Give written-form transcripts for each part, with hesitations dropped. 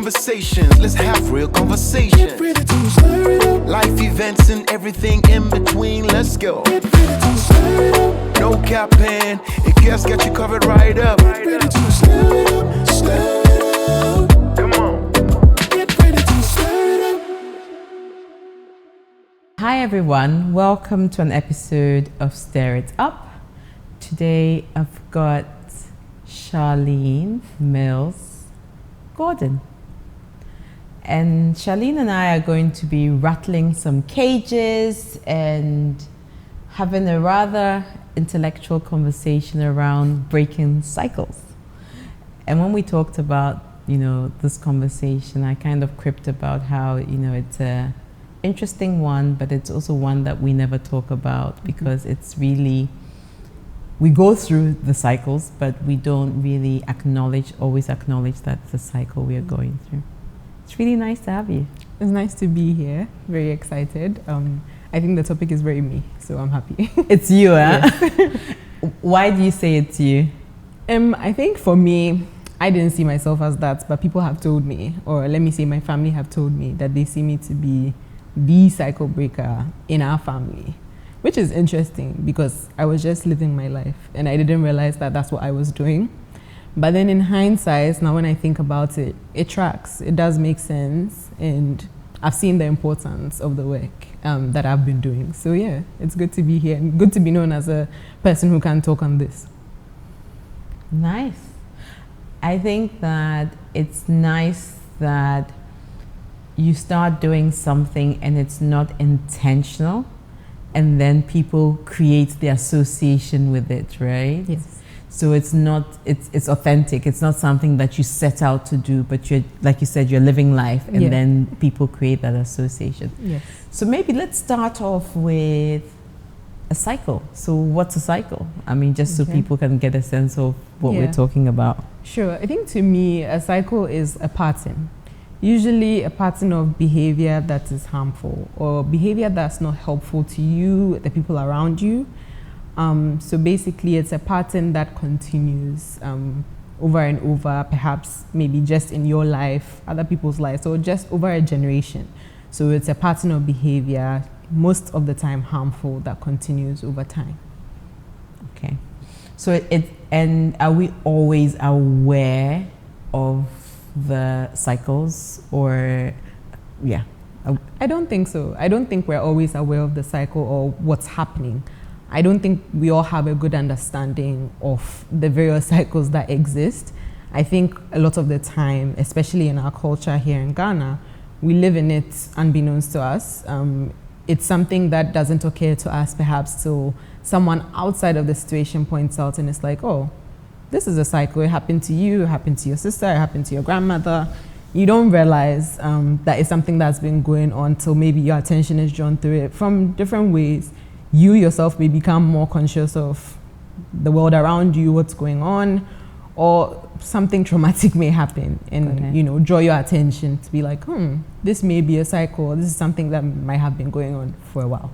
conversations. Let's have real conversations. Get ready to stir it up. Life events and everything in between. Let's go. Get ready to stir it up. No capping. If guests got you covered right up. Get ready to stir it up. Stir it up. Come on. Get ready to stir it up. Hi everyone, welcome to an episode of Stir It Up. Today I've got Charlene Mills Gordon. And Charlene and I are going to be rattling some cages and having a rather intellectual conversation around breaking cycles. And when we talked about, this conversation, I kind of quipped about how, it's a interesting one, but it's also one that we never talk about because it's really, we go through the cycles, but we don't really always acknowledge that it's a cycle we are going through. It's really nice to have you. It's nice to be here. Very excited. I think the topic is very me, so I'm happy. It's you, huh? Yes. Why do you say it's you? I think for me, I didn't see myself as that, but people have told me, or let me say my family have told me that they see me to be the cycle breaker in our family, which is interesting because I was just living my life and I didn't realize that that's what I was doing. But then in hindsight, now when I think about it, it tracks. It does make sense, and I've seen the importance of the work that I've been doing. So yeah, it's good to be here and good to be known as a person who can talk on this. Nice. I think that it's nice that you start doing something and it's not intentional, and then people create the association with it, right? Yes. So it's authentic. It's not something that you set out to do, but you're, like you said, you're living life, and then people create that association. Yes. So maybe let's start off with a cycle. So what's a cycle? I mean, just so people can get a sense of what we're talking about. Sure. I think to me, a cycle is a pattern. Usually a pattern of behavior that is harmful or behavior that's not helpful to you, the people around you. So basically it's a pattern that continues over and over, perhaps maybe just in your life, other people's lives, or just over a generation. So it's a pattern of behavior, most of the time harmful, that continues over time. Okay. So and are we always aware of the cycles, or I don't think so. I don't think we're always aware of the cycle or what's happening. I don't think we all have a good understanding of the various cycles that exist. I think a lot of the time, especially in our culture here in Ghana, we live in it unbeknownst to us. It's something that doesn't occur to us perhaps till someone outside of the situation points out, and it's like, oh, this is a cycle. It happened to you, it happened to your sister, it happened to your grandmother. You don't realize that it's something that's been going on till maybe your attention is drawn through it from different ways. You yourself may become more conscious of the world around you, what's going on, or something traumatic may happen and draw your attention to be like, this may be a cycle. This is something that might have been going on for a while.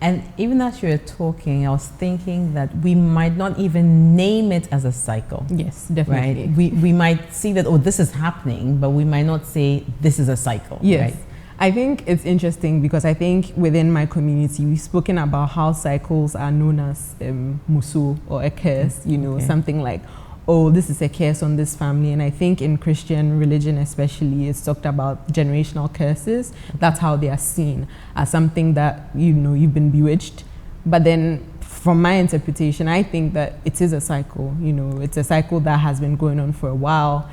And even as you were talking, I was thinking that we might not even name it as a cycle. Yes, definitely. Right? We might see that, this is happening, but we might not say this is a cycle. Yes. Right? I think it's interesting because I think within my community, we've spoken about how cycles are known as musu, or a curse, something like, oh, this is a curse on this family. And I think in Christian religion especially, it's talked about generational curses. That's how they are seen, as something that, you've been bewitched. But then from my interpretation, I think that it is a cycle. It's a cycle that has been going on for a while.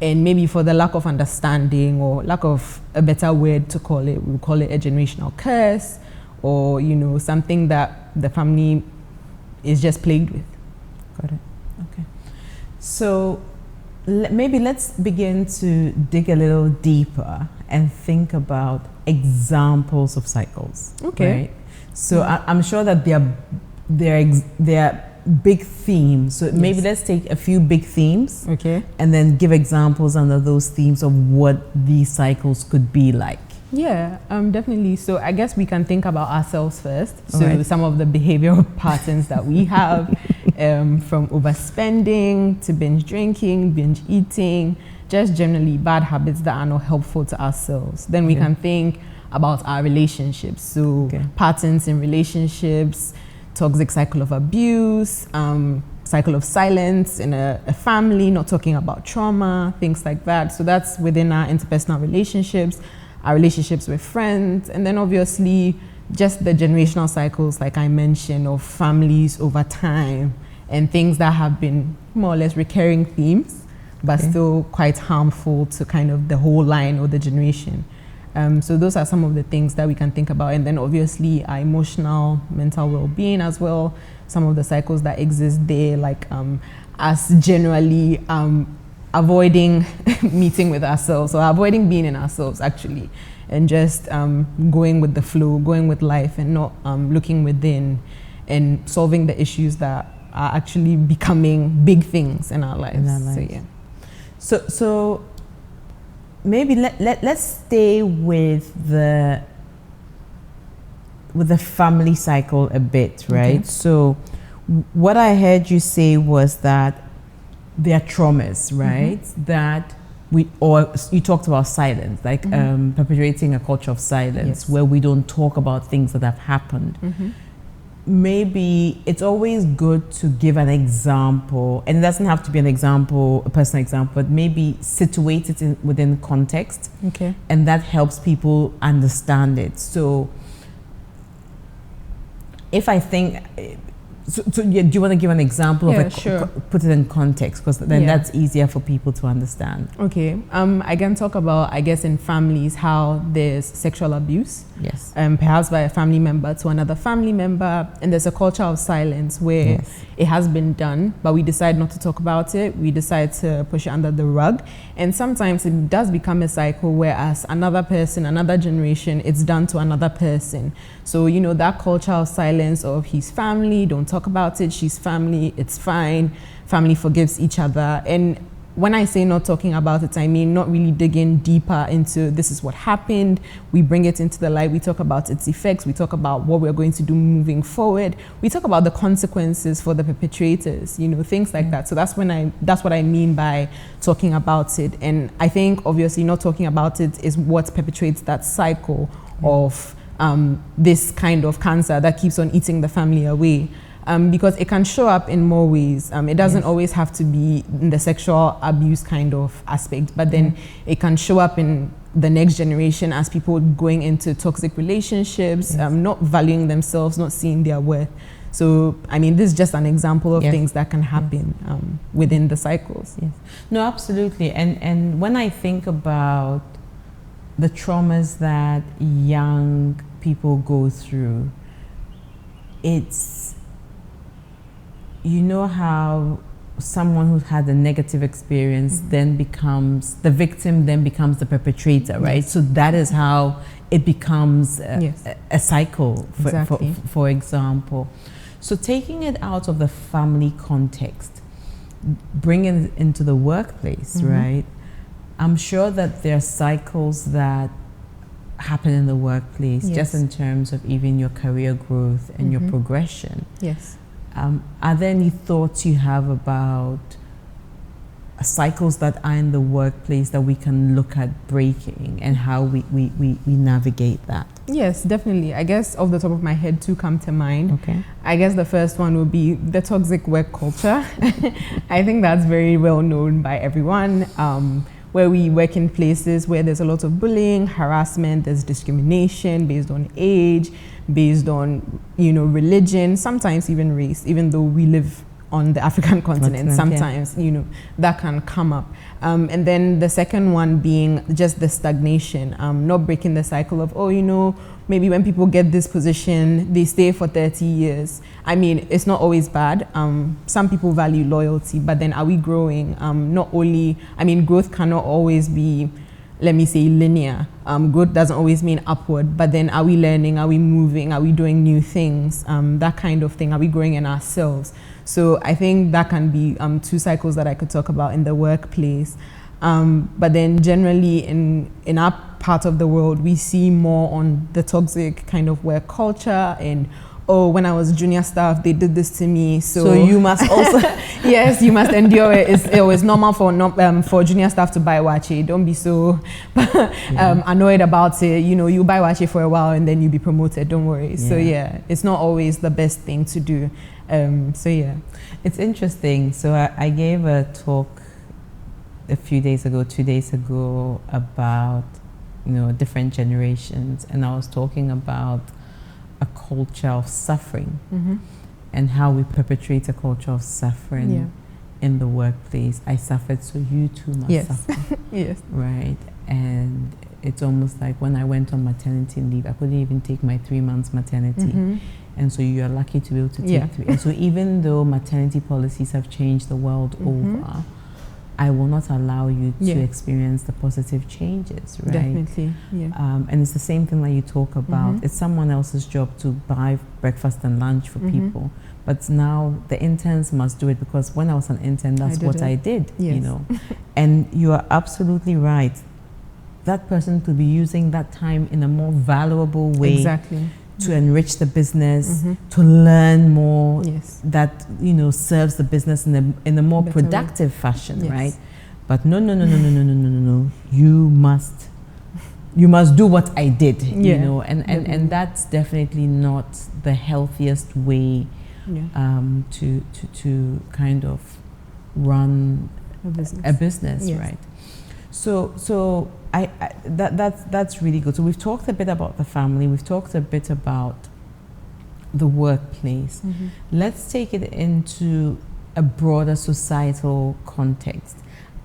And maybe for the lack of understanding or lack of a better word to call it, we'll call it a generational curse, or, something that the family is just plagued with. Got it. Okay. So maybe let's begin to dig a little deeper and think about examples of cycles. Okay. Right? So I'm sure that there are big themes. So maybe let's take a few big themes, and then give examples under those themes of what these cycles could be like. Yeah, definitely. So I guess we can think about ourselves first. So some of the behavioral patterns that we have, from overspending to binge drinking, binge eating, just generally bad habits that are not helpful to ourselves. Then we can think about our relationships. So patterns in relationships, toxic cycle of abuse, cycle of silence in a family, not talking about trauma, things like that. So that's within our interpersonal relationships, our relationships with friends, and then obviously just the generational cycles, like I mentioned, of families over time and things that have been more or less recurring themes, but still quite harmful to kind of the whole line or the generation. So those are some of the things that we can think about. And then obviously our emotional, mental well-being as well, some of the cycles that exist there, like us generally avoiding meeting with ourselves, or avoiding being in ourselves actually, and just going with the flow, going with life, and not looking within and solving the issues that are actually becoming big things in our lives. So yeah. So maybe let's stay with the family cycle a bit, right? Okay. So what I heard you say was that there are traumas, right? That you talked about silence, like perpetuating a culture of silence, where we don't talk about things that have happened. Maybe it's always good to give an example, and it doesn't have to be an example, a personal example, but maybe situate it within context. Okay. And that helps people understand it. So if I think, do you want to give an example of sure. Put it in context, because then that's easier for people to understand. Okay. I can talk about, I guess, in families, how there's sexual abuse. Yes. Perhaps by a family member to another family member, and there's a culture of silence where it has been done, but we decide not to talk about it. We decide to push it under the rug, and sometimes it does become a cycle where, as another person, another generation, it's done to another person. So that culture of silence of his family, don't talk about it, she's family, it's fine, family forgives each other. And when I say not talking about it, I mean not really digging deeper into this is what happened. We bring it into the light. We talk about its effects. We talk about what we're going to do moving forward. We talk about the consequences for the perpetrators, things like that. So that's what I mean by talking about it. And I think obviously not talking about it is what perpetuates that cycle of this kind of cancer that keeps on eating the family away. Because it can show up in more ways. It doesn't always have to be in the sexual abuse kind of aspect, but then it can show up in the next generation as people going into toxic relationships, not valuing themselves, not seeing their worth. So, I mean, this is just an example of things that can happen within the cycles. Yes. No, absolutely. And when I think about the traumas that young people go through, it's, how someone who had a negative experience then becomes the victim, then becomes the perpetrator, right? So that is how it becomes a cycle, for example. So taking it out of the family context, bringing it into the workplace, right? I'm sure that there are cycles that happen in the workplace, just in terms of even your career growth and your progression. Yes. Are there any thoughts you have about cycles that are in the workplace that we can look at breaking, and how we navigate that? Yes, definitely. I guess off the top of my head, two come to mind. Okay. I guess the first one would be the toxic work culture. I think that's very well known by everyone. Where we work in places where there's a lot of bullying, harassment, there's discrimination based on age, based on, religion, sometimes even race, even though we live on the African continent, sometimes, that can come up. And then the second one being just the stagnation, not breaking the cycle of, maybe when people get this position, they stay for 30 years. I mean, it's not always bad. Some people value loyalty, but then are we growing? Growth cannot always be, let me say, linear. Growth doesn't always mean upward, but then are we learning? Are we moving? Are we doing new things? That kind of thing. Are we growing in ourselves? So I think that can be two cycles that I could talk about in the workplace. But then generally in our part of the world, we see more on the toxic kind of work culture and oh, when I was junior staff, they did this to me. So you must also yes, you must endure it. It's normal for junior staff to buy wache. Don't be so annoyed about it. You know, you buy wache for a while and then you be promoted. Don't worry. So yeah, it's not always the best thing to do. So yeah, it's interesting. So I gave a talk a few days ago, 2 days ago, about, you know, different generations, and I was talking about a culture of suffering and how we perpetrate a culture of suffering in the workplace. I suffered, so you too must suffer. Yes. Right. And it's almost like when I went on maternity leave, I couldn't even take my 3 months maternity. And so you are lucky to be able to take 3. And so even though maternity policies have changed the world over, I will not allow you to experience the positive changes, right? Definitely, yeah. And it's the same thing that you talk about. It's someone else's job to buy breakfast and lunch for people. But now the interns must do it, because when I was an intern, that's what I did, you know. And you are absolutely right. That person could be using that time in a more valuable way. Exactly. To enrich the business, to learn more, that, you know, serves the business in a more productive fashion, right? But no. You must do what I did, you know, and that's definitely not the healthiest way to kind of run a business, right? So that's really good. So we've talked a bit about the family. We've talked a bit about the workplace. Let's take it into a broader societal context.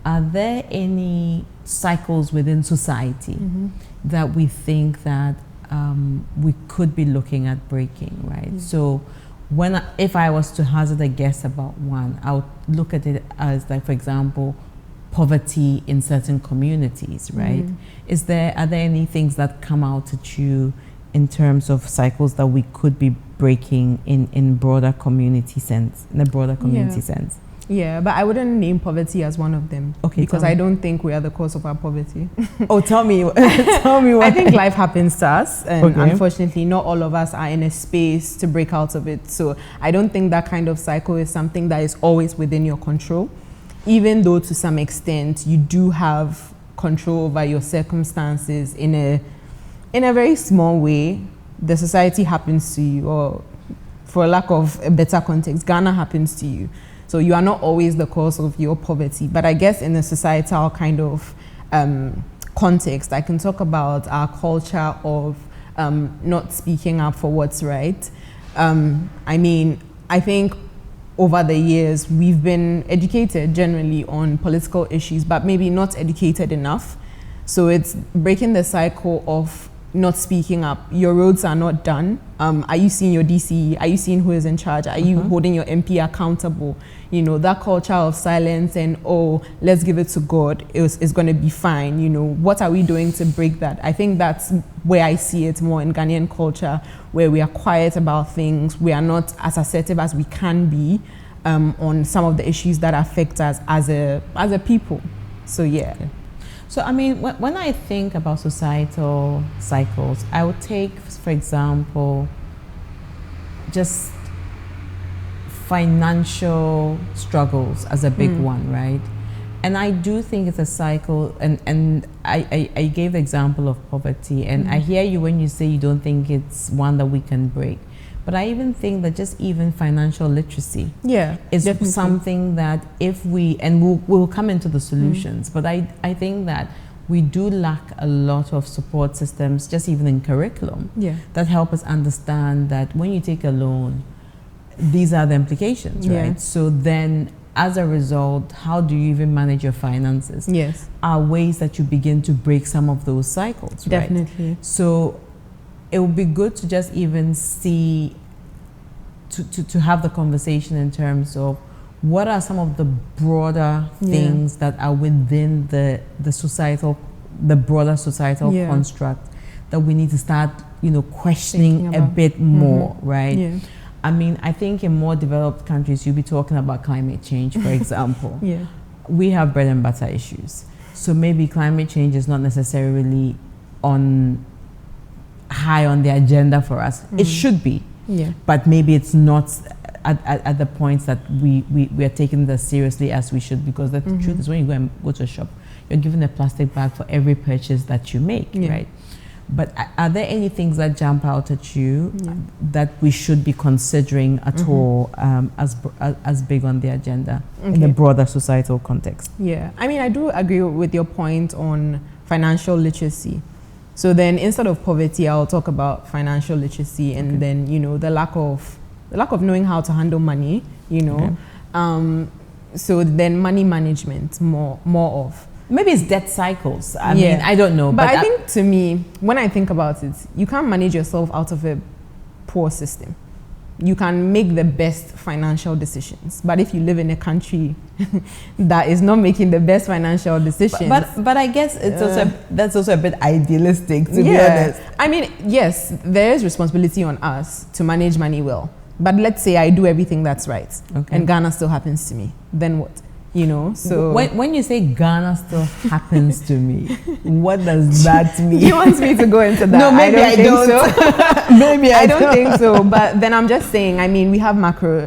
Are there any cycles within society that we think that we could be looking at breaking, right? So if I was to hazard a guess about one, I would look at it as, like, for example, poverty in certain communities, right? Are there any things that come out at you in terms of cycles that we could be breaking in broader community sense, sense? Yeah, but I wouldn't name poverty as one of them. Okay, because I don't think we are the cause of our poverty. Oh, tell me what. I think life happens to us, and unfortunately not all of us are in a space to break out of it. So I don't think that kind of cycle is something that is always within your control, even though to some extent you do have control over your circumstances in a very small way. The society happens to you, or for lack of a better context, Ghana happens to you. So you are not always the cause of your poverty. But I guess in a societal kind of context, I can talk about our culture of not speaking up for what's right. I mean, I think over the years, we've been educated generally on political issues, but maybe not educated enough. So it's breaking the cycle of not speaking up. Your roads are not done. Are you seeing your DCE? Are you seeing who is in charge? Are you holding your MP accountable? You know, that culture of silence and, oh, let's give it to God is going to be fine. You know, what are we doing to break that? I think that's where I see it more in Ghanaian culture, where we are quiet about things. We are not as assertive as we can be on some of the issues that affect us as a people. So, yeah. So, I mean, when I think about societal cycles, I would take, for example, just financial struggles as a big one, right? And I do think it's a cycle, and I gave the example of poverty, and I hear you when you say you don't think it's one that we can break. But I even think that just even financial literacy is definitely something that if we, and we'll come into the solutions, but I think that we do lack a lot of support systems, just even in curriculum, that help us understand that when you take a loan, these are the implications, right? So then as a result, how do you even manage your finances? Are ways that you begin to break some of those cycles, right? Definitely. So it would be good to just even see, to have the conversation in terms of what are some of the broader things that are within the broader societal construct that we need to start, you know, questioning a bit more, right? I mean, I think in more developed countries, you'll be talking about climate change, for example. We have bread and butter issues. So maybe climate change is not necessarily high on the agenda for us. It should be, Yeah. But maybe it's not at the point that we are taking this seriously as we should, because the truth is, when you go to a shop, you're given a plastic bag for every purchase that you make, right? But are there any things that jump out at you that we should be considering at all as big on the agenda in a broader societal context? Yeah, I mean, I do agree with your point on financial literacy. So then, instead of poverty, I'll talk about financial literacy, and then, you know, the lack of knowing how to handle money, you know. So then, money management more of. Maybe it's debt cycles. I mean, I don't know. But I think, to me, when I think about it, you can't manage yourself out of a poor system. You can make the best financial decisions. But if you live in a country that is not making the best financial decisions. But I guess that's also a bit idealistic, to be honest. I mean, yes, there is responsibility on us to manage money well. But let's say I do everything that's right, and Ghana still happens to me. Then what? You know, so when you say Ghana still happens to me, what does that mean? You want me to go into that? No, maybe I don't. So. Maybe I don't think so. But then I'm just saying, I mean, we have macro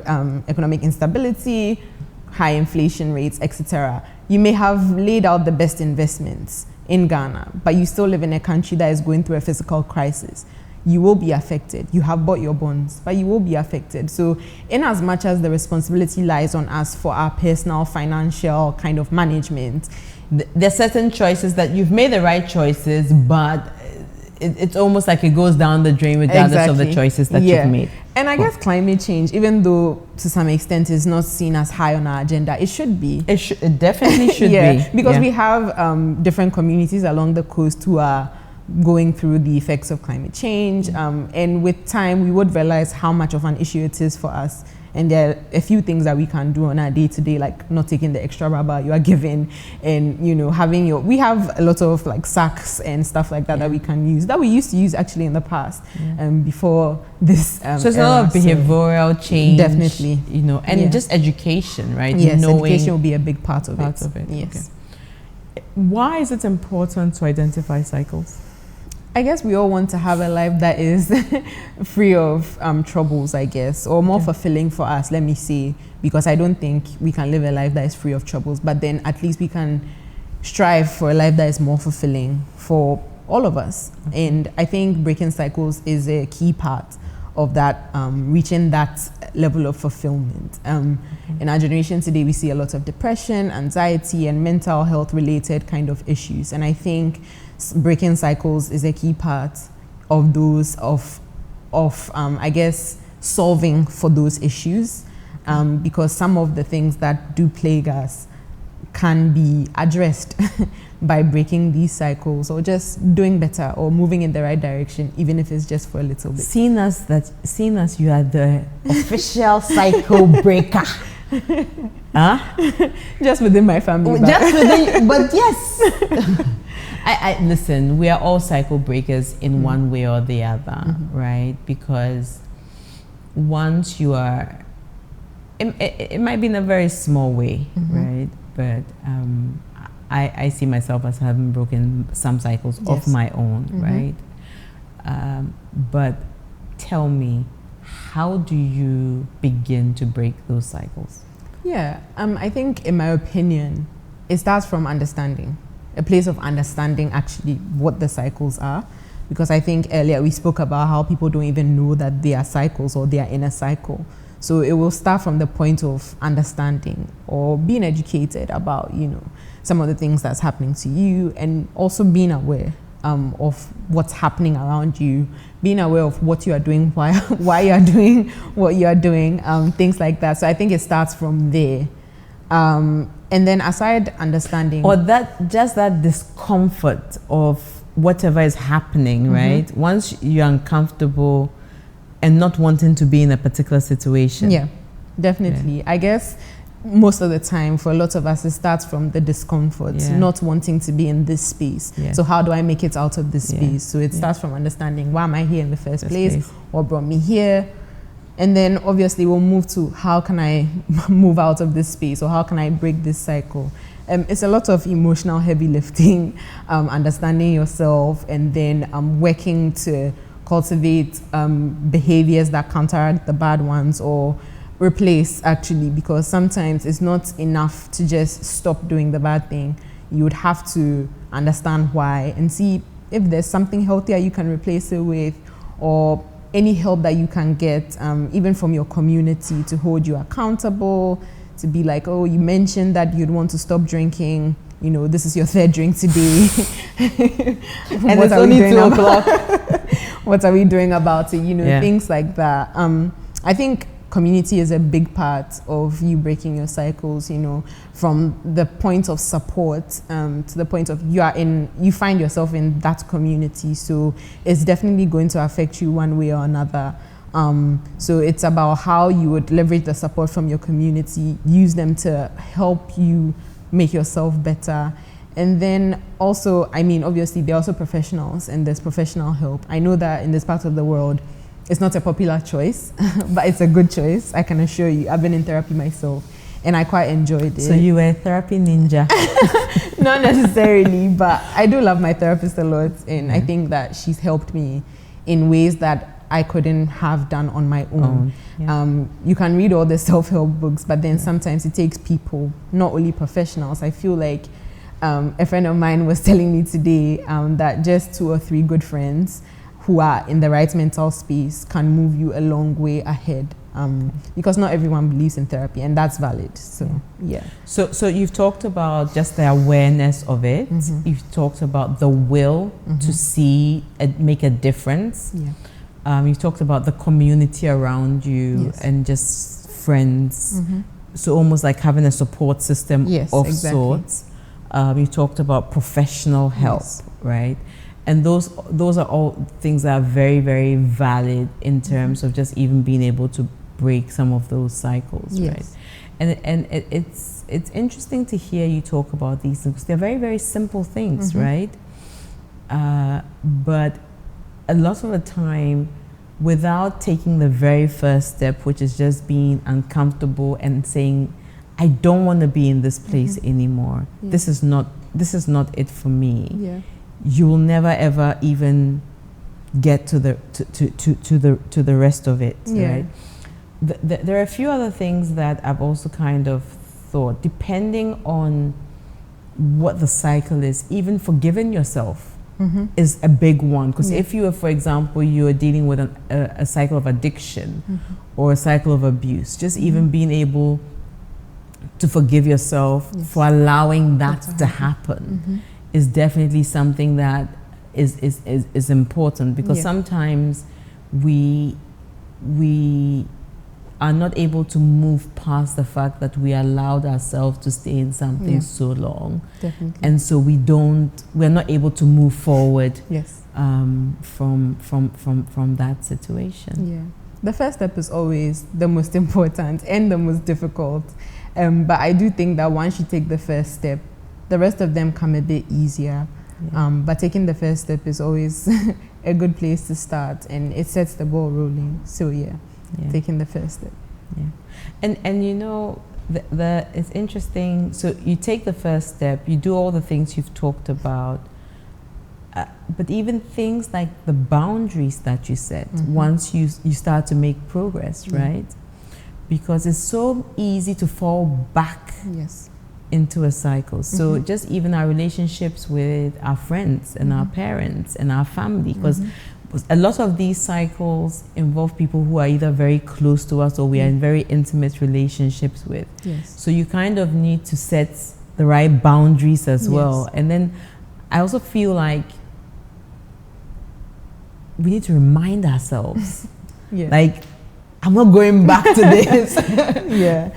economic instability, high inflation rates, etc. You may have laid out the best investments in Ghana, but you still live in a country that is going through a physical crisis. You will be affected. You have bought your bonds, but you will be affected. So in as much as the responsibility lies on us for our personal financial kind of management, there's certain choices that you've made the right choices, but it's almost like it goes down the drain regardless of the choices that you've made. And I guess climate change, even though to some extent is not seen as high on our agenda, it should be. It definitely should be. Because we have different communities along the coast who are going through the effects of climate change, and with time we would realize how much of an issue it is for us, and there are a few things that we can do on our day-to-day, like not taking the extra rubber you are given, and you know, we have a lot of like sacks and stuff like that that we can use, that we used to use actually in the past, before this so it's a lot of behavioral change, definitely, you know, and just education, right? Yes, education will be a big part of it. Yes. Why is it important to identify cycles? I guess we all want to have a life that is free of troubles, I guess, or more fulfilling for us, let me say, because I don't think we can live a life that is free of troubles, but then at least we can strive for a life that is more fulfilling for all of us. And I think breaking cycles is a key part of that, reaching that level of fulfillment. In our generation today, we see a lot of depression, anxiety, and mental health related kind of issues. And I think breaking cycles is a key part of those, I guess, solving for those issues, because some of the things that do plague us can be addressed by breaking these cycles, or just doing better, or moving in the right direction, even if it's just for a little bit. Seeing as you are the official cycle breaker. Just within my family. Just within, but yes. I listen, we are all cycle breakers in one way or the other, right? Because once you are, it might be in a very small way, right? But I see myself as having broken some cycles of my own, right? But tell me, how do you begin to break those cycles? Yeah, I think, in my opinion, it starts from understanding. A place of understanding actually what the cycles are, because I think earlier we spoke about how people don't even know that they are cycles or they are in a cycle. So it will start from the point of understanding or being educated about, you know, some of the things that's happening to you, and also being aware of what's happening around you, being aware of what you are doing, why you are doing what you are doing, things like that. So I think it starts from there. And then aside understanding, or that discomfort of whatever is happening, right? Once you're uncomfortable and not wanting to be in a particular situation. Yeah, definitely. Yeah. I guess most of the time for a lot of us, it starts from the discomfort, not wanting to be in this space. Yeah. So how do I make it out of this space? So it starts from understanding, why am I here in the first place? What brought me here? And then obviously we'll move to, how can I move out of this space, or how can I break this cycle? It's a lot of emotional heavy lifting, understanding yourself, and then working to cultivate behaviors that counteract the bad ones, or replace, actually, because sometimes it's not enough to just stop doing the bad thing. You would have to understand why and see if there's something healthier you can replace it with, or any help that you can get, even from your community, to hold you accountable, to be like, oh, you mentioned that you'd want to stop drinking, you know, this is your third drink today. And it's only 2 o'clock. What are we doing about it? You know, Yeah. things like that. I think community is a big part of you breaking your cycles, you know, from the point of support to the point of you find yourself in that community. So it's definitely going to affect you one way or another. So it's about how you would leverage the support from your community, use them to help you make yourself better. And then also, I mean, obviously they're also professionals, and there's professional help. I know that in this part of the world, it's not a popular choice, but it's a good choice. I can assure you. I've been in therapy myself, and I quite enjoyed it. So you were a therapy ninja. Not necessarily, but I do love my therapist a lot, and I think that she's helped me in ways that I couldn't have done on my own. Yeah. You can read all the self-help books, but then sometimes it takes people, not only professionals. I feel like a friend of mine was telling me today that just 2 or 3 good friends who are in the right mental space can move you a long way ahead, because not everyone believes in therapy, and that's valid. So yeah. So you've talked about just the awareness of it. You've talked about the will to see it make a difference. Yeah. You've talked about the community around you, Yes. and just friends. So almost like having a support system Yes, of exactly. sorts. You talked about professional help, Yes. right? And those are all things that are very, very valid in terms of just even being able to break some of those cycles, Yes. right? And it's interesting to hear you talk about these things. They're very, very simple things, right? But a lot of the time, without taking the very first step, which is just being uncomfortable and saying, I don't want to be in this place anymore. Yeah. This is not it for me. Yeah. You will never ever even get to the rest of it, Yeah. right? There are a few other things that I've also kind of thought, depending on what the cycle is, even forgiving yourself is a big one. Because if you are, for example, you are dealing with a cycle of addiction or a cycle of abuse, just even being able to forgive yourself for allowing that to happen is definitely something that is important, because sometimes we are not able to move past the fact that we allowed ourselves to stay in something so long, Definitely. and so we're not able to move forward Yes. from that situation. Yeah. The first step is always the most important and the most difficult. But I do think that once you take the first step, the rest of them come a bit easier. But taking the first step is always a good place to start, and it sets the ball rolling. So taking the first step. Yeah. And you know, it's interesting. So you take the first step, you do all the things you've talked about, but even things like the boundaries that you set, once you start to make progress, right? Because it's so easy to fall back into a cycle. So just even our relationships with our friends and our parents and our family, because a lot of these cycles involve people who are either very close to us or we are in very intimate relationships with. So you kind of need to set the right boundaries as well. And then I also feel like we need to remind ourselves, like, I'm not going back to this.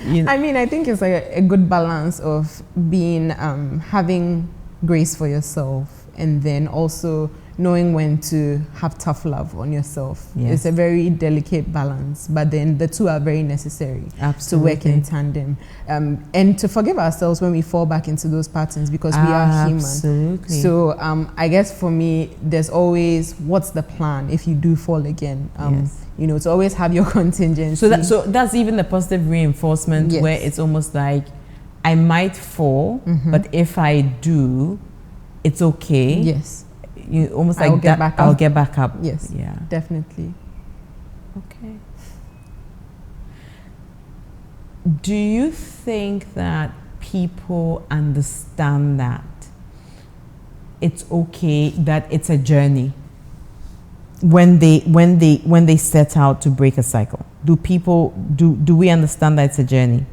You know? I mean, I think it's like a good balance of being, having grace for yourself, and then also knowing when to have tough love on yourself. It's a very delicate balance, but then the two are very necessary to work in tandem. And to forgive ourselves when we fall back into those patterns, because we are human. So I guess for me, there's always, what's the plan if you do fall again? You know, to always have your contingency. So that's even the positive reinforcement, where it's almost like, I might fall, but if I do, it's okay. you almost I'll like get that, back I'll up. get back up. Yes. Yeah. Definitely. Okay. Do you think that people understand that it's okay, that it's a journey when they set out to break a cycle? Do we understand that it's a journey?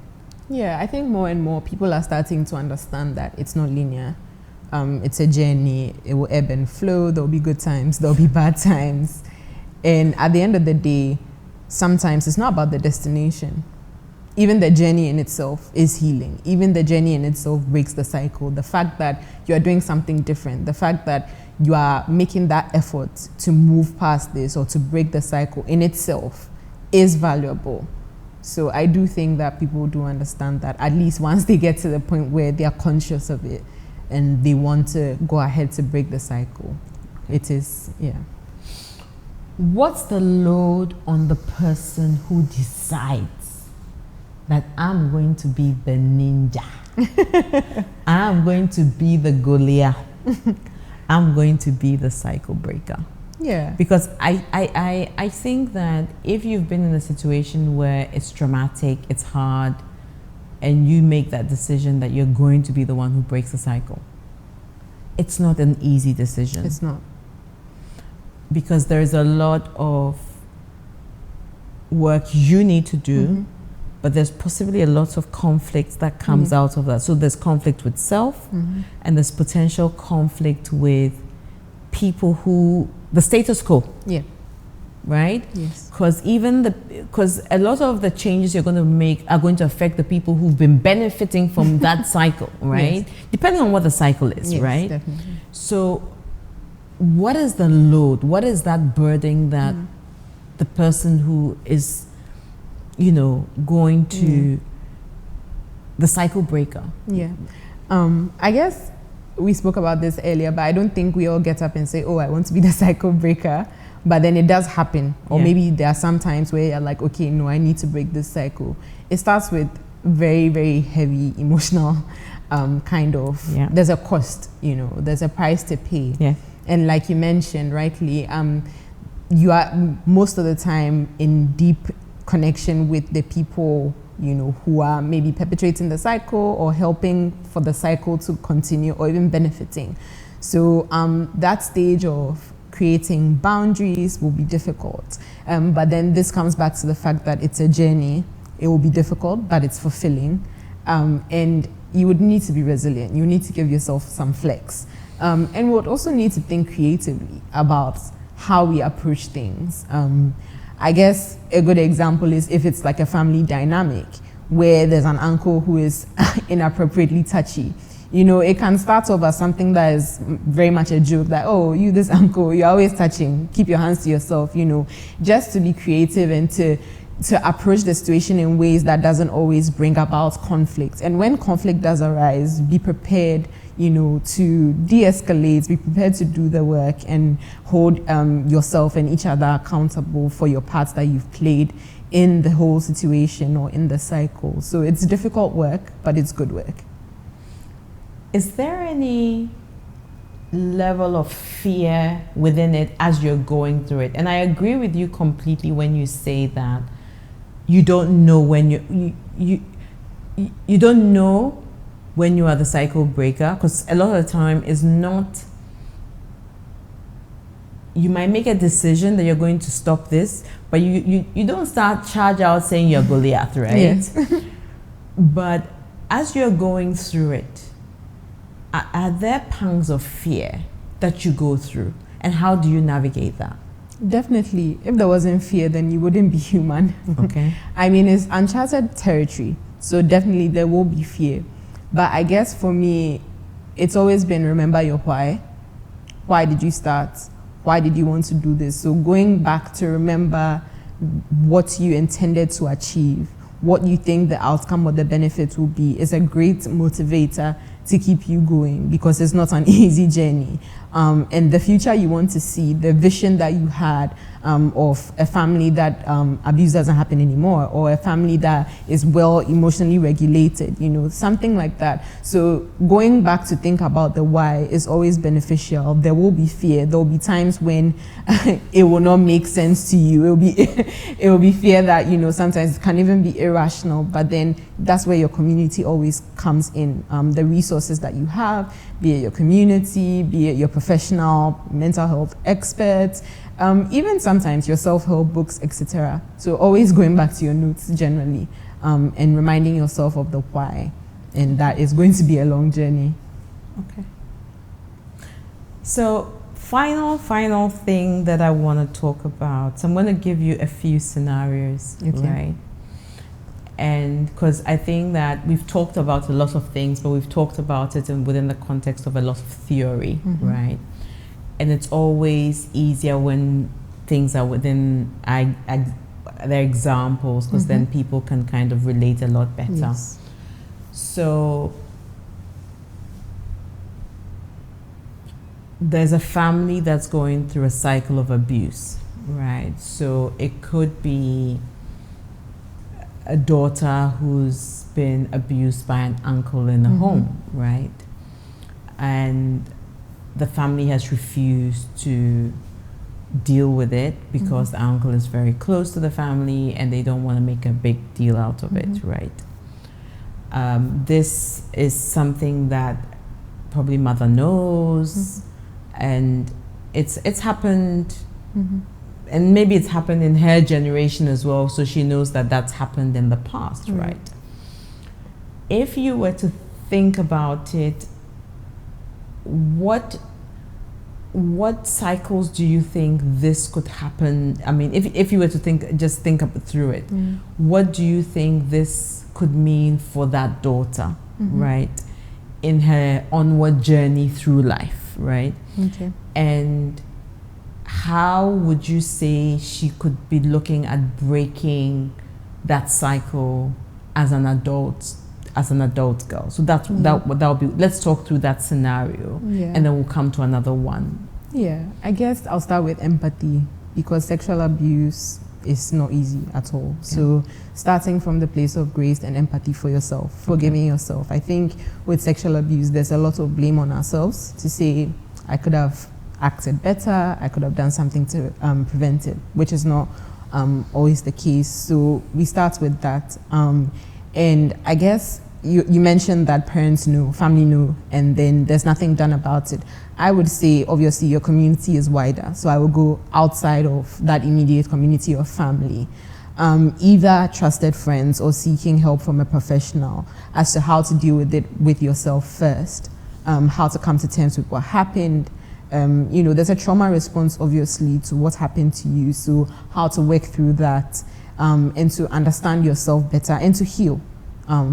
Yeah, I think more and more people are starting to understand that it's not linear. It's a journey. It will ebb and flow. There'll be good times. There'll be bad times. And at the end of the day, sometimes it's not about the destination. Even the journey in itself is healing. Even the journey in itself breaks the cycle. The fact that you are doing something different, the fact that you are making that effort to move past this or to break the cycle in itself is valuable. So I do think that people do understand that, at least once they get to the point where they are conscious of it and they want to go ahead to break the cycle. It is, yeah. What's the load on the person who decides that I'm going to be the ninja? I'm going to be the Goliath. I'm going to be the cycle breaker. Yeah. Because I think that if you've been in a situation where it's traumatic, it's hard, and you make that decision that you're going to be the one who breaks the cycle, it's not an easy decision. It's not. Because there's a lot of work you need to do, but there's possibly a lot of conflict that comes out of that. So there's conflict with self, and there's potential conflict with people who, the status quo. Yeah. Right? Yes. Because a lot of the changes you're going to make are going to affect the people who've been benefiting from that cycle, right? Yes. Depending on what the cycle is, Yes, right? definitely. So what is the load? What is that burden that the person who is, going to the cycle breaker? Yeah. I guess we spoke about this earlier, but I don't think we all get up and say, oh, I want to be the cycle breaker. But then it does happen. Or maybe there are some times where you're like, okay, no, I need to break this cycle. It starts with very, very heavy emotional kind of, there's a cost, there's a price to pay. Yeah. And like you mentioned rightly, you are most of the time in deep connection with the people, who are maybe perpetuating the cycle or helping for the cycle to continue or even benefiting. So that stage of creating boundaries will be difficult. But then this comes back to the fact that it's a journey. It will be difficult, but it's fulfilling. And you would need to be resilient. You need to give yourself some flex. And we would also need to think creatively about how we approach things. I guess a good example is if it's like a family dynamic where there's an uncle who is inappropriately touchy. It can start off as something that is very much a joke, that, oh, you, this uncle, you're always touching, keep your hands to yourself, just to be creative and to approach the situation in ways that doesn't always bring about conflict. And when conflict does arise, be prepared, to de-escalate, be prepared to do the work and hold yourself and each other accountable for your parts that you've played in the whole situation or in the cycle. So it's difficult work, but it's good work. Is there any level of fear within it as you're going through it? And I agree with you completely when you say that you don't know when you don't know when you are the cycle breaker, because a lot of the time is not, you might make a decision that you're going to stop this, but you don't start charge out saying you're Goliath, right? Yes. But as you're going through it, are there pangs of fear that you go through, and how do you navigate that? Definitely. If there wasn't fear, then you wouldn't be human. Okay. I mean, it's uncharted territory, so definitely there will be fear. But I guess for me, it's always been remember your why. Why did you start? Why did you want to do this? So going back to remember what you intended to achieve, what you think the outcome or the benefit will be, is a great motivator to keep you going, because it's not an easy journey. and the future you want to see, the vision that you had of a family that abuse doesn't happen anymore, or a family that is well emotionally regulated, something like that. So going back to think about the why is always beneficial. There will be fear. There will be times when it will not make sense to you. It will be fear that, sometimes it can even be irrational, but then that's where your community always comes in. The resources that you have, be it your community, be it your professional mental health experts, even sometimes your self-help books, etc. So always going back to your notes generally, and reminding yourself of the why, and that is going to be a long journey. Okay. So final thing that I want to talk about. So I'm going to give you a few scenarios, Okay. right? And because I think that we've talked about a lot of things, but we've talked about it within the context of a lot of theory, right? And it's always easier when things are within their examples, because then people can kind of relate a lot better. Yes. So there's a family that's going through a cycle of abuse, right? So it could be a daughter who's been abused by an uncle in the home, right? And the family has refused to deal with it because the uncle is very close to the family and they don't want to make a big deal out of it, right? This is something that probably mother knows, and it's happened, and maybe it's happened in her generation as well, so she knows that that's happened in the past, right? If you were to think about it, what cycles do you think this could happen? I mean, if you were to think up through it, what do you think this could mean for that daughter, right, in her onward journey through life, right? Okay. And how would you say she could be looking at breaking that cycle as an adult girl? So that'll be, let's talk through that scenario, and then we'll come to another one. Yeah, I guess I'll start with empathy, because sexual abuse is not easy at all. So starting from the place of grace and empathy for yourself, forgiving yourself. I think with sexual abuse, there's a lot of blame on ourselves to say, I could have acted better, I could have done something to prevent it, which is not always the case. So we start with that. And I guess you mentioned that parents knew, family knew, and then there's nothing done about it. I would say, obviously, your community is wider. So I will go outside of that immediate community or family. Either trusted friends or seeking help from a professional as to how to deal with it with yourself first, how to come to terms with what happened. There's a trauma response, obviously, to what happened to you. So how to work through that, and to understand yourself better and to heal,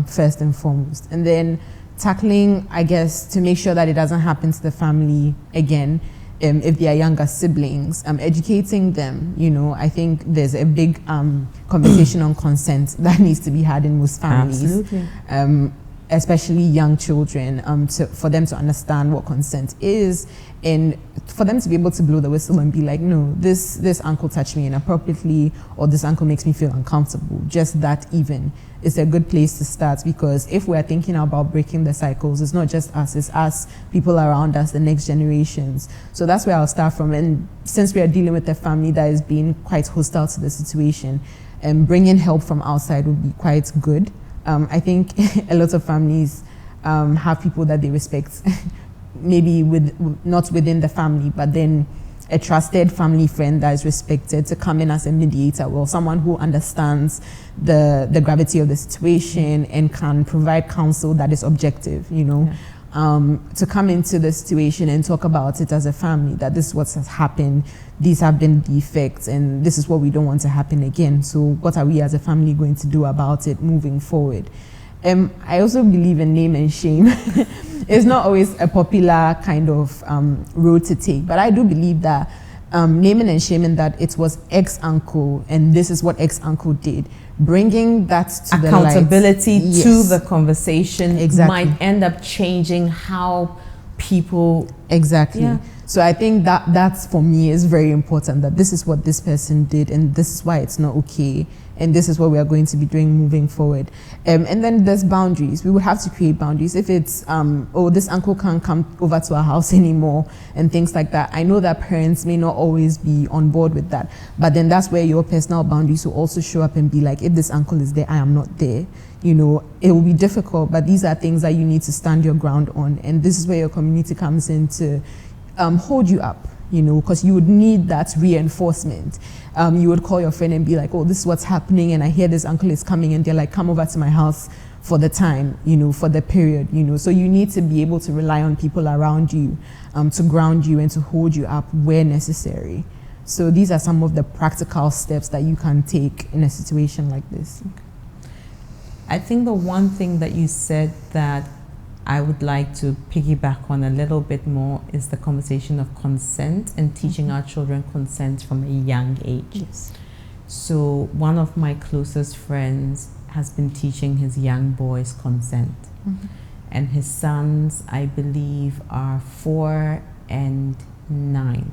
first and foremost. And then tackling, I guess, to make sure that it doesn't happen to the family again, if they are younger siblings, educating them. I think there's a big conversation on consent that needs to be had in most families. Absolutely. Especially young children, for them to understand what consent is, and for them to be able to blow the whistle and be like, no, this uncle touched me inappropriately, or this uncle makes me feel uncomfortable. Just that even is a good place to start, because if we're thinking about breaking the cycles, it's not just us, it's us, people around us, the next generations. So that's where I'll start from. And since we are dealing with a family that is being quite hostile to the situation, bringing help from outside would be quite good. I think a lot of families have people that they respect, maybe not within the family, but then a trusted family friend that is respected to come in as a mediator, or someone who understands the gravity of the situation and can provide counsel that is objective, to come into the situation and talk about it as a family, that this is what has happened, these have been the effects, and this is what we don't want to happen again. So what are we as a family going to do about it moving forward? I also believe in name and shame. It's not always a popular kind of road to take, but I do believe that naming and shaming that it was ex-uncle and this is what ex-uncle did, bringing that to the light. Accountability to the conversation Exactly. might end up changing how people. Exactly. Yeah. So I think that's for me is very important, that this is what this person did and this is why it's not okay and this is what we are going to be doing moving forward. And then there's boundaries. We would have to create boundaries. If it's this uncle can't come over to our house anymore and things like that. I know that parents may not always be on board with that, but then that's where your personal boundaries will also show up and be like, if this uncle is there, I am not there. You know, it will be difficult, but these are things that you need to stand your ground on, and this is where your community comes in to hold you up, you know, because you would need that reinforcement. You would call your friend and be like, oh, this is what's happening, and I hear this uncle is coming, and they're like, come over to my house for the time, you know, for the period, you know. So you need to be able to rely on people around you to ground you and to hold you up where necessary. So these are some of the practical steps that you can take in a situation like this. I think the one thing that you said that I would like to piggyback on a little bit more is the conversation of consent and teaching our children consent from a young age. Yes. So one of my closest friends has been teaching his young boys consent. And his sons, I believe, are 4 and 9.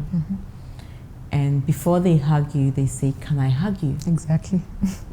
And before they hug you, they say, can I hug you? Exactly.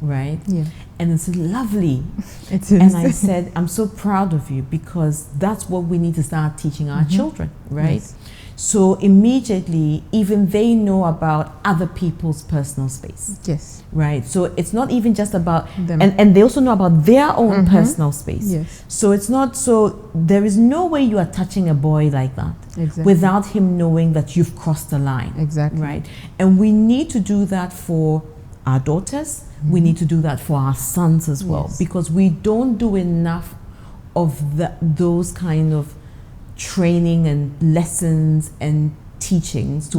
Right? Yeah. And it's lovely. It is. And I said, I'm so proud of you, because that's what we need to start teaching our children, right? Yes. So immediately, even they know about other people's personal space, Yes. right? So it's not even just about Them. and they also know about their own personal space. Yes. So it's not, so there is no way you are touching a boy like that Exactly. without him knowing that you've crossed the line. Exactly. Right? And we need to do that for our daughters. We need to do that for our sons as well, Yes. because we don't do enough of those kind of training and lessons and teachings to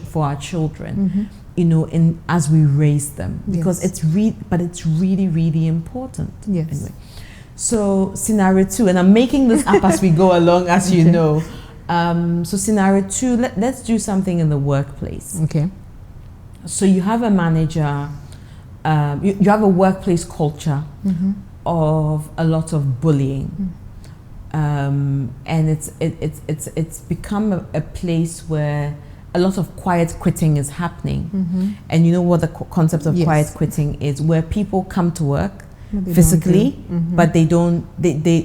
for our children, you know, as we raise them, because Yes. it's really, really important. Yes. Anyway, so scenario 2, and I'm making this up as we go along, as you know. So scenario 2, let's do something in the workplace. Okay. So you have a manager, you have a workplace culture of a lot of bullying. And it's become a place where a lot of quiet quitting is happening. And you know what the concept of Yes. quiet quitting is, where people come to work But they physically, don't do. but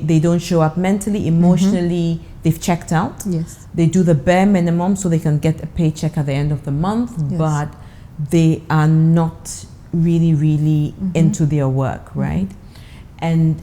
they don't show up mentally, emotionally. They've checked out. Yes. They do the bare minimum so they can get a paycheck at the end of the month, Yes. but they are not really into their work, right? And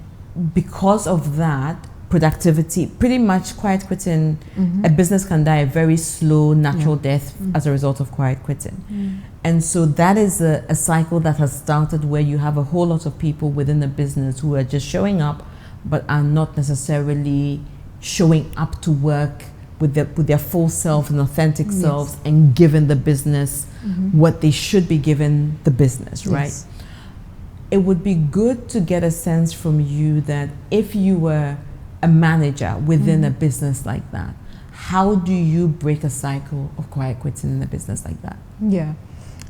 because of that, productivity, pretty much quiet quitting, a business can die a very slow, natural death as a result of quiet quitting. And so that is a cycle that has started, where you have a whole lot of people within the business who are just showing up, but are not necessarily showing up to work with their full self and authentic selves, and giving the business what they should be giving the business, right? Yes. It would be good to get a sense from you that if you were a manager within a business like that, how do you break a cycle of quiet quitting in a business like that? Yeah.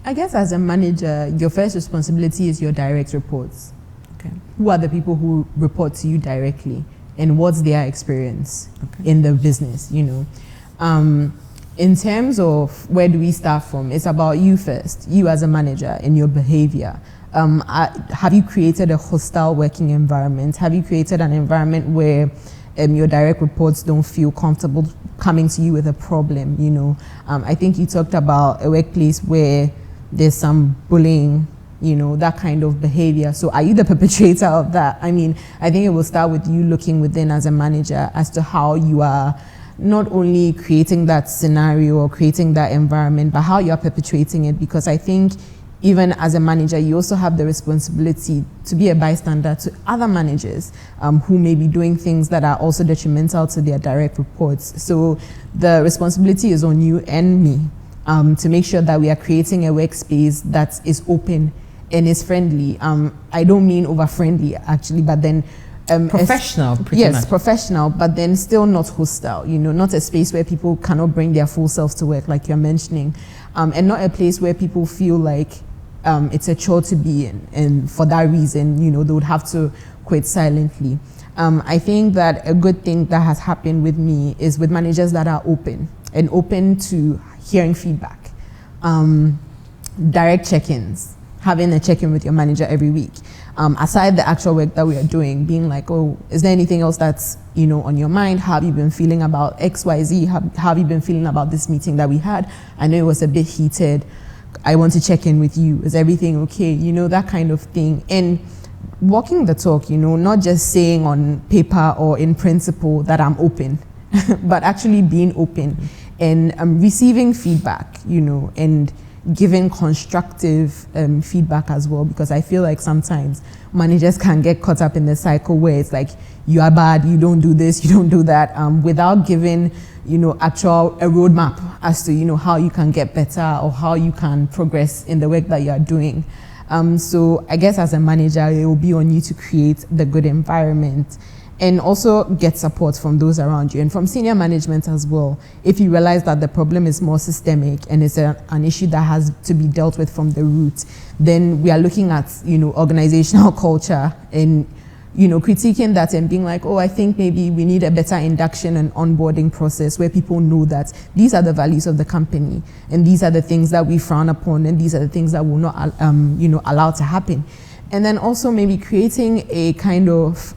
I guess as a manager, your first responsibility is your direct reports. Okay. Who are the people who report to you directly, and what's their experience in the business, you know? In terms of where do we start from, it's about you first, you as a manager and your behavior. Have you created a hostile working environment? Have you created an environment where your direct reports don't feel comfortable coming to you with a problem, you know? I think you talked about a workplace where there's some bullying, you know, that kind of behavior. So are you the perpetrator of that? I mean, I think it will start with you looking within as a manager as to how you are not only creating that scenario or creating that environment, but how you're perpetrating it. Because I think even as a manager, you also have the responsibility to be a bystander to other managers who may be doing things that are also detrimental to their direct reports. So the responsibility is on you and me to make sure that we are creating a workspace that is open and is friendly. I don't mean over friendly actually, but then Professional, pretty yes, much. professional, but then still not hostile, you know, not a space where people cannot bring their full selves to work, like you're mentioning, and not a place where people feel like it's a chore to be in, and for that reason, you know, they would have to quit silently. I think that a good thing that has happened with me is with managers that are open to hearing feedback. Direct check-ins, having a check-in with your manager every week. Aside the actual work that we are doing, being like, oh, is there anything else that's, on your mind? How have you been feeling about XYZ? How have you been feeling about this meeting that we had? I know it was a bit heated. I want to check in with you. Is everything okay? That kind of thing. And walking the talk, not just saying on paper or in principle that I'm open, but actually being open and receiving feedback, and giving constructive feedback as well, because I feel like sometimes managers can get caught up in the cycle where it's like, you are bad, you don't do this, you don't do that, without giving, a roadmap as to, how you can get better or how you can progress in the work that you are doing. So I guess as a manager, it will be on you to create the good environment and also get support from those around you and from senior management as well. If you realize that the problem is more systemic and it's an issue that has to be dealt with from the root, then we are looking at, organizational culture and, critiquing that and being like, oh, I think maybe we need a better induction and onboarding process where people know that these are the values of the company and these are the things that we frown upon and these are the things that will not, allow to happen. And then also maybe creating a kind of,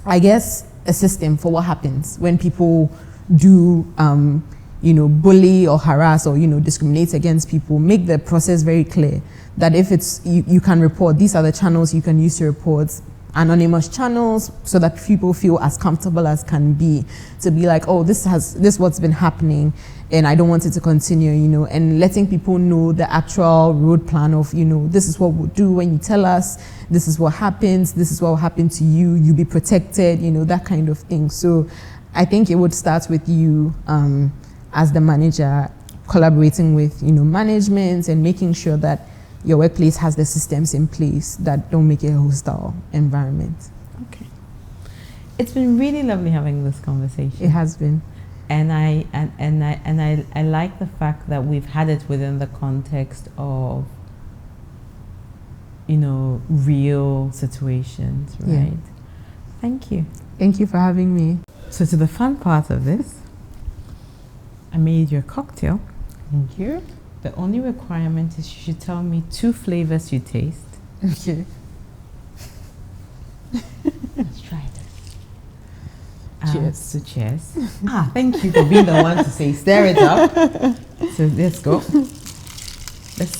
I guess, a system for what happens when people do, bully or harass or, discriminate against people. Make the process very clear that if it's, you can report, these are the channels you can use to report, anonymous channels, so that people feel as comfortable as can be to be like, oh, this what's been happening and I don't want it to continue, and letting people know the actual road plan of, this is what we'll do when you tell us, this is what happens, this is what will happen to you, you'll be protected, that kind of thing. So I think it would start with you as the manager, collaborating with, management and making sure that your workplace has the systems in place that don't make it a hostile environment. Okay. It's been really lovely having this conversation. It has been. And I like the fact that we've had it within the context of, real situations, right? Yeah. Thank you. Thank you for having me. So to the fun part of this, I made you a cocktail. Thank you. The only requirement is you should tell me 2 flavors you taste. Okay. Let's try it. Cheers. So cheers. Thank you for being the one to say stir it up. So let's go. Let's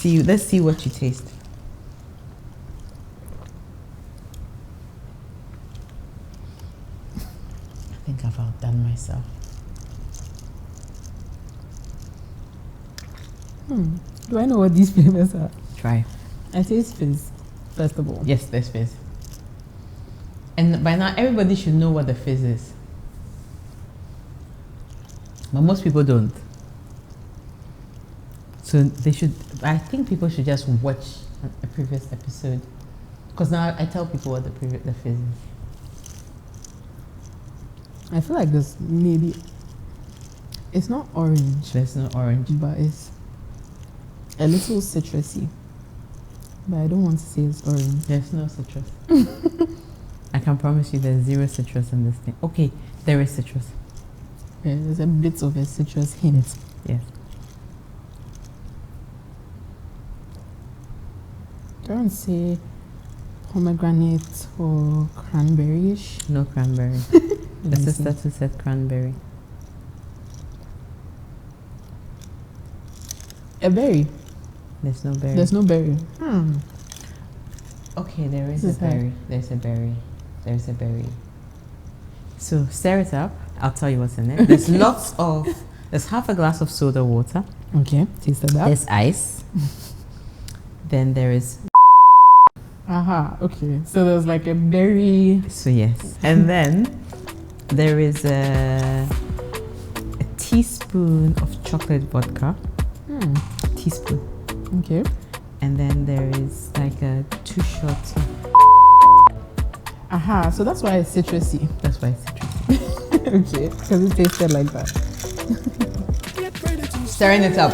see what you taste. I think I've outdone myself. Do I know what these flavors are? Try. I taste fizz, first of all. Yes, there's fizz. And by now everybody should know what the fizz is. But most people don't. So I think people should just watch a previous episode. Because now I tell people what the fizz is. I feel like this maybe, it's not orange. There's no orange. But it's a little citrusy. But I don't want to say it's orange. There's no citrus. I can promise you there's 0 citrus in this thing. Okay, there is citrus. Yeah, there's a bit of a citrus hint. Yes. Don't say pomegranate or cranberry-ish. No cranberry. The sister too said cranberry. A berry. There's no berry. There's no berry. Okay, there is This a is berry. There's a berry. There's a berry. So stir it up. I'll tell you what's in it. There's there's half a glass of soda water. Okay, tasted that. There's ice. Then there is. Okay. So there's like a berry. So yes. And then there is a teaspoon of chocolate vodka. Teaspoon. Okay. And then there is like 2 shots of. So that's why it's citrusy. That's why it's citrusy. Okay, because it tasted like that. Stirring it up.